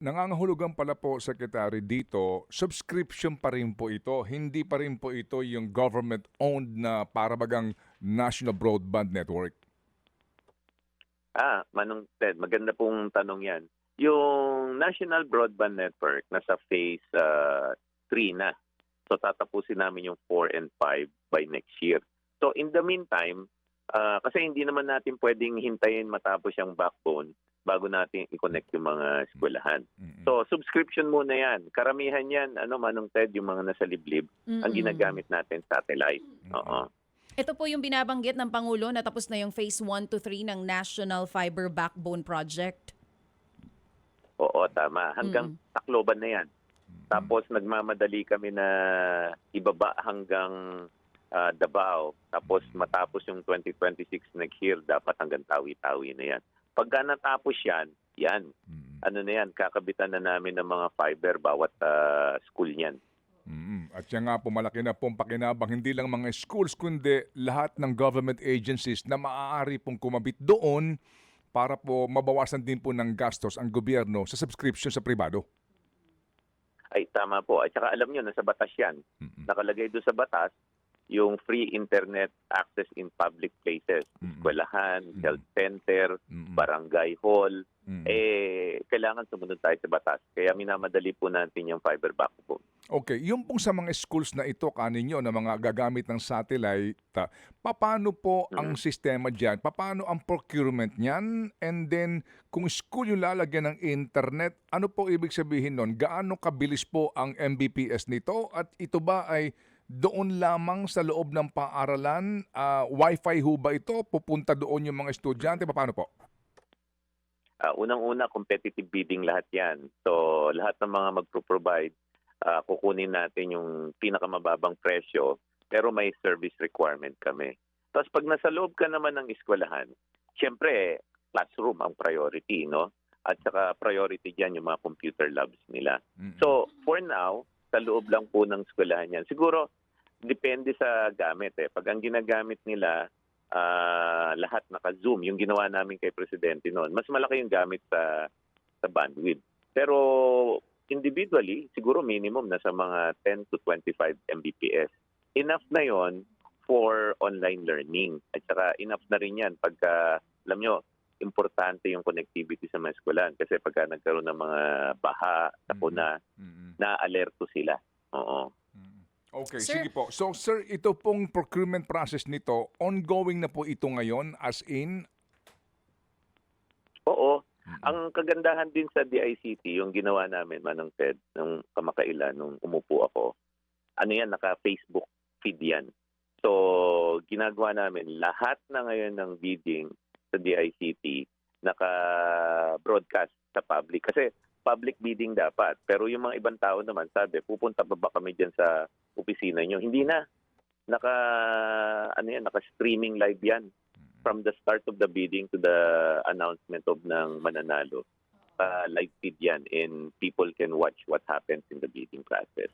Nangangahulugan pala po, Secretary, dito, subscription pa rin po ito. Hindi pa rin po ito yung government-owned na parabagang National Broadband Network. Manong Ted, maganda pong tanong yan. Yung National Broadband Network nasa phase 3 na. So tatapusin namin yung 4 and 5 by next year. So in the meantime, kasi hindi naman natin pwedeng hintayin matapos yung backbone bago natin i-connect yung mga eskwelahan. So subscription muna yan. Karamihan yan, Manong Ted, yung mga nasa liblib, ang ginagamit natin satellite. Oo. Ito po yung binabanggit ng Pangulo na tapos na yung phase 1 to 3 ng National Fiber Backbone Project. Oo, tama. Hanggang Tacloban na yan. Tapos nagmamadali kami na ibaba hanggang Davao. Tapos matapos yung 2026 next year, dapat hanggang Tawi-Tawi na yan. Pagka natapos yan, kakabitan na namin ng mga fiber bawat school niyan. At yan nga po, malaki na pong pakinabang hindi lang mga schools, kundi lahat ng government agencies na maaari pong kumabit doon para po mabawasan din po ng gastos ang gobyerno sa subscription sa pribado. Ay, tama po. At saka alam nyo, nasa batas yan. Nakalagay doon sa batas, yung free internet access in public places. Eskwelahan, health center, barangay hall. Kailangan sumunod tayo sa batas. Kaya minamadali po natin yung fiber backbone. Okay, yung pong sa mga schools na ito kaninyo na mga gagamit ng satellite, paano po ang sistema diyan? Paano ang procurement niyan? And then kung school yung lalagyan ng internet, ano po ibig sabihin nun? Gaano kabilis po ang Mbps nito? At ito ba ay doon lamang sa loob ng paaralan? Wi-Fi ho ba ito? Pupunta doon yung mga estudyante? Paano po? Unang-una, competitive bidding lahat yan. So lahat ng mga magpro-provide, kukunin natin yung pinakamababang presyo, pero may service requirement kami. Tapos pag nasa loob ka naman ng eskwelahan, siyempre, classroom ang priority, no? At saka priority dyan yung mga computer labs nila. So, for now, sa loob lang po ng eskwelahan yan. Siguro, depende sa gamit. Pag ang ginagamit nila, lahat naka-zoom, yung ginawa namin kay Presidente noon, mas malaki yung gamit sa bandwidth. Pero, individually, siguro minimum na sa mga 10 to 25 Mbps. Enough na yon for online learning. At saka enough na rin yan pagka, alam nyo, importante yung connectivity sa mga eskwelahan. Kasi pagka nagkaroon ng mga baha, sakuna, na-alerto sila. Oo. Okay, Sir, sige po. So sir, ito pong procurement process nito, ongoing na po ito ngayon as in? Oo. Ang kagandahan din sa DICT, yung ginawa namin, Manong Ted, nung kamakailan, nung umupo ako, naka-Facebook feed yan. So, ginagawa namin, lahat na ngayon ng bidding sa DICT, naka-broadcast sa public. Kasi public bidding dapat. Pero yung mga ibang tao naman, sabi, pupunta pa ba kami dyan sa opisina nyo? Hindi na. Naka-streaming live yan. From the start of the bidding to the announcement of ng mananalo, live feed yan and people can watch what happens in the bidding process.